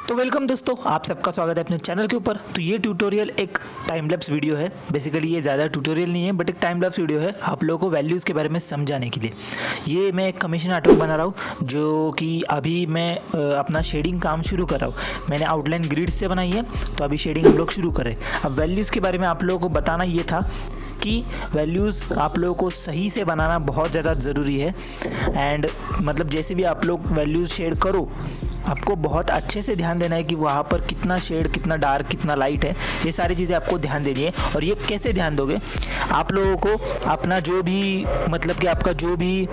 तो वेलकम दोस्तों, आप सबका स्वागत है अपने चैनल के ऊपर। तो ये ट्यूटोरियल एक टाइम लैप्स वीडियो है। बेसिकली ये ज़्यादा ट्यूटोरियल नहीं है बट एक टाइम लैप्स वीडियो है आप लोगों को वैल्यूज़ के बारे में समझाने के लिए। ये मैं एक कमीशन आर्टवर्क बना रहा हूँ जो कि अभी मैं अपना शेडिंग काम शुरू कर रहा हूँ। मैंने आउटलाइन ग्रिड से बनाई है, तो अभी शेडिंग हम लोग शुरू करें। अब वैल्यूज़ के बारे में आप लोगों को बताना ये था कि वैल्यूज़ आप लोगों को सही से बनाना बहुत ज़्यादा ज़रूरी है। एंड मतलब जैसे भी आप लोग वैल्यूज़ शेड करो, आपको बहुत अच्छे से ध्यान देना है कि वहाँ पर कितना शेड, कितना डार्क, कितना लाइट है, ये सारी चीज़ें आपको ध्यान देनी है। और ये कैसे ध्यान दोगे, आप लोगों को अपना जो भी मतलब कि आपका जो भी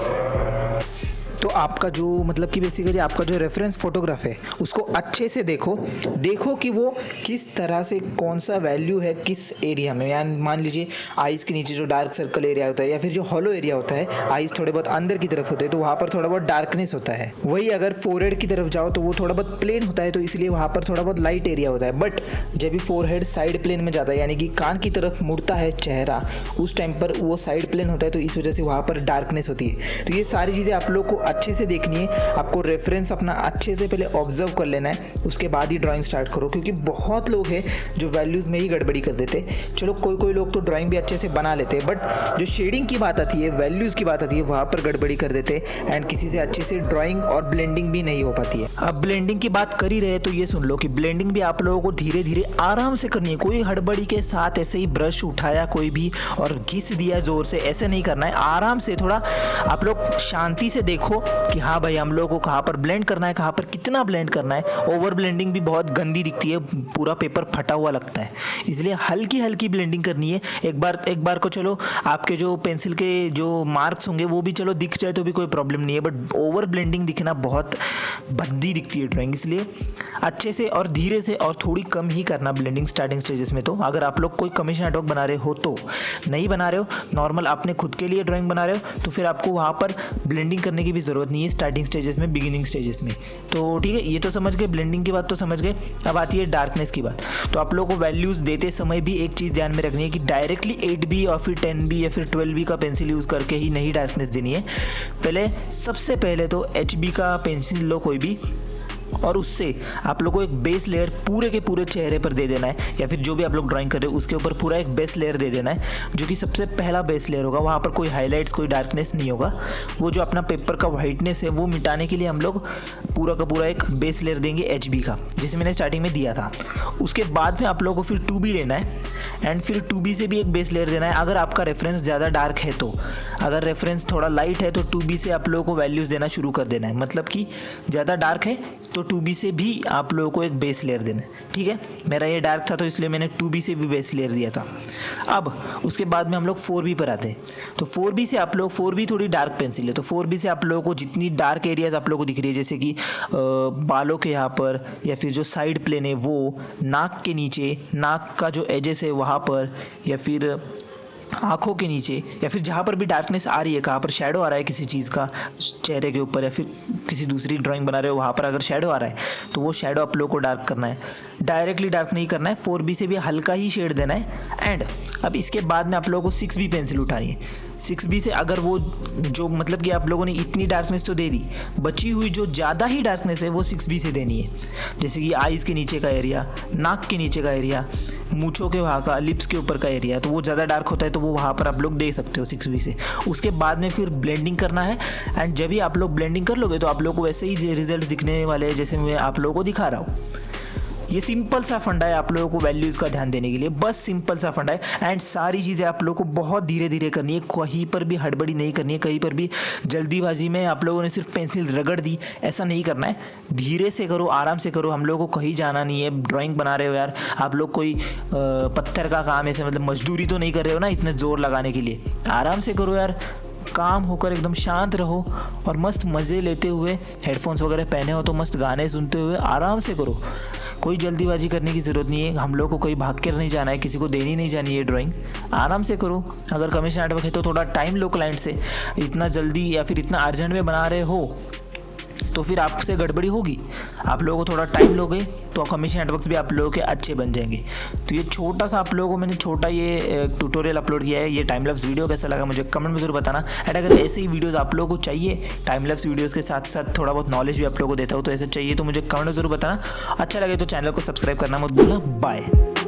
मतलब कि बेसिकली आपका जो रेफरेंस फोटोग्राफ है उसको अच्छे से देखो कि वो किस तरह से कौन सा वैल्यू है किस एरिया में। यानी मान लीजिए आइज़ के नीचे जो डार्क सर्कल एरिया होता है या फिर जो हॉलो एरिया होता है, आइज़ थोड़े बहुत अंदर की तरफ होते हैं तो वहाँ पर थोड़ा बहुत डार्कनेस होता है। वही अगर फोरहेड की तरफ जाओ तो वो थोड़ा बहुत प्लेन होता है, तो इसलिए वहाँ पर थोड़ा बहुत लाइट एरिया होता है। बट जब भी फोरहेड साइड प्लेन में जाता है यानी कि कान की तरफ मुड़ता है चेहरा, उस टाइम पर वो साइड प्लेन होता है, तो इस वजह से वहाँ पर डार्कनेस होती है। तो ये सारी चीज़ें आप लोग को अच्छे से देखनी है। आपको रेफरेंस अपना अच्छे से पहले ऑब्जर्व कर लेना है, उसके बाद ही ड्राइंग स्टार्ट करो। क्योंकि बहुत लोग हैं जो वैल्यूज़ में ही गड़बड़ी कर देते। चलो कोई लोग तो ड्राइंग भी अच्छे से बना लेते हैं, बट जो शेडिंग की बात आती है, वैल्यूज़ की बात आती है, वहाँ पर गड़बड़ी कर देते एंड किसी से अच्छे से ड्राइंग और ब्लेंडिंग भी नहीं हो पाती है। अब ब्लेंडिंग की बात कर ही रहे तो ये सुन लो कि ब्लेंडिंग भी आप लोगों को धीरे धीरे आराम से करनी है। कोई हड़बड़ी के साथ ऐसे ही ब्रश उठाया कोई भी और घिस दिया ज़ोर से, ऐसे नहीं करना है। आराम से थोड़ा आप लोग शांति से देखो कि हाँ भाई हम लोगों को कहाँ पर ब्लेंड करना है, कहाँ पर कितना ब्लेंड करना है। ओवर ब्लेंडिंग भी बहुत गंदी दिखती है, पूरा पेपर फटा हुआ लगता है, इसलिए हल्की हल्की ब्लेंडिंग करनी है। एक बार को चलो आपके जो पेंसिल के जो मार्क्स होंगे वो भी चलो दिख जाए तो भी कोई प्रॉब्लम नहीं है, बट ओवर ब्लेंडिंग दिखना बहुत भद्दी दिखती है ड्राइंग। इसलिए अच्छे से और धीरे से और थोड़ी कम ही करना ब्लेंडिंग स्टार्टिंग स्टेजेस में। तो अगर आप लोग कोई कमीशन आर्टवर्क बना रहे हो, तो नहीं बना रहे हो, नॉर्मल अपने खुद के लिए ड्राइंग बना रहे हो, तो फिर आपको वहाँ पर ब्लेंडिंग करने की भी ज़रूरत नहीं है स्टार्टिंग स्टेजेस में, बिगिनिंग स्टेजेस में। तो ठीक है, ये तो समझ गए, ब्लेंडिंग की बात तो समझ गए। अब आती है डार्कनेस की बात। तो आप लोगों को वैल्यूज़ देते समय भी एक चीज़ ध्यान में रखनी है कि डायरेक्टली 8B और फिर 10B या फिर 12B का पेंसिल यूज़ करके ही नहीं डार्कनेस देनी है। सबसे पहले तो HB का पेंसिल लो कोई भी, और उससे आप लोग को एक बेस लेयर पूरे के पूरे चेहरे पर दे देना है, या फिर जो भी आप लोग ड्राइंग कर रहे हो उसके ऊपर पूरा एक बेस लेयर दे देना है, जो कि सबसे पहला बेस लेयर होगा। वहाँ पर कोई हाईलाइट्स, कोई डार्कनेस नहीं होगा। वो जो अपना पेपर का वाइटनेस है वो मिटाने के लिए हम लोग पूरा का पूरा एक बेस लेयर देंगे HB का, जैसे मैंने स्टार्टिंग में दिया था। उसके बाद में आप लोगों को फिर 2B लेना है एंड फिर 2B से भी एक बेस लेयर देना है। अगर आपका रेफरेंस ज़्यादा डार्क है तो, अगर रेफरेंस थोड़ा लाइट है तो 2B से आप लोगों को वैल्यूज़ देना शुरू कर देना है। मतलब कि ज़्यादा डार्क है तो 2B से भी आप लोगों को एक बेस लेयर देना है। ठीक है, मेरा ये डार्क था तो इसलिए मैंने 2B से भी बेस लेयर दिया था। अब उसके बाद में हम लोग 4B पर आते हैं। तो 4B से आप लोग, 4B थोड़ी डार्क पेंसिल है, तो 4B से आप लोगों को जितनी डार्क एरियाज आप लोगों को दिख रही है, जैसे कि बालों के यहाँ पर या फिर जो साइड प्लेन है वो, नाक के नीचे, नाक का जो एजेस है वहाँ पर, या फिर आँखों के नीचे, या फिर जहाँ पर भी डार्कनेस आ रही है, कहाँ पर शेडो आ रहा है किसी चीज़ का चेहरे के ऊपर, या फिर किसी दूसरी ड्राइंग बना रहे हो वहाँ पर अगर शेडो आ रहा है तो वो शेडो आप लोगों को डार्क करना है। डायरेक्टली डार्क नहीं करना है, 4B से भी हल्का ही शेड देना है। एंड अब इसके बाद में आप लोगों को 6B पेंसिल उठानी है। 6B से अगर वो जो मतलब कि आप लोगों ने इतनी डार्कनेस तो दे दी, बची हुई जो ज़्यादा ही डार्कनेस है वो 6B से देनी है। जैसे कि आइज़ के नीचे का एरिया, नाक के नीचे का एरिया, मूँछों के वहाँ का, लिप्स के ऊपर का एरिया, तो वो ज़्यादा डार्क होता है तो वो वहाँ पर आप लोग दे सकते हो 6B से। उसके बाद में फिर ब्लेंडिंग करना है। एंड जब भी आप लोग ब्लेंडिंग कर लोगे तो आप लोग को वैसे ही रिजल्ट दिखने वाले हैं जैसे मैं आप लोगों को दिखा रहा हूँ। ये सिंपल सा फंडा है आप लोगों को वैल्यूज़ का ध्यान देने के लिए, बस सिंपल सा फंडा है। एंड सारी चीज़ें आप लोगों को बहुत धीरे धीरे करनी है, कहीं पर भी हड़बड़ी नहीं करनी है, कहीं पर भी जल्दीबाजी में आप लोगों ने सिर्फ पेंसिल रगड़ दी, ऐसा नहीं करना है। धीरे से करो, आराम से करो। हम लोगों को कहीं जाना नहीं है, ड्राइंग बना रहे हो यार आप लोग, कोई पत्थर का काम ऐसे मतलब मजदूरी तो नहीं कर रहे हो ना इतने ज़ोर लगाने के लिए। आराम से करो यार, काम होकर एकदम शांत रहो और मस्त मज़े लेते हुए, हेडफोन्स वगैरह पहने हो तो मस्त गाने सुनते हुए आराम से करो। कोई जल्दीबाजी करने की ज़रूरत नहीं है, हम लोग को कोई भाग कर नहीं जाना है, किसी को देनी नहीं जानी है ड्राइंग। आराम से करो। अगर कमीशन आर्टवर्क है तो थोड़ा टाइम लो क्लाइंट से, इतना जल्दी या फिर इतना अर्जेंट में बना रहे हो तो फिर आपसे गड़बड़ी होगी। आप लोगों को थोड़ा टाइम लोगे तो कमीशन नेटवर्क्स भी आप लोगों के अच्छे बन जाएंगे। तो ये छोटा सा आप लोगों को मैंने छोटा ये ट्यूटोरियल अपलोड किया है। ये टाइम लैप्स वीडियो कैसा लगा मुझे कमेंट में जरूर बताना। एंड अगर ऐसे ही वीडियोस आप लोगों को चाहिए, टाइम लैप्स वीडियोस के साथ साथ थोड़ा बहुत नॉलेज भी आप लोगों को देता हूँ, तो ऐसा चाहिए तो मुझे कमेंट में जरूर बताना। अच्छा लगे तो चैनल को सब्सक्राइब करना मत भूलना। बाय।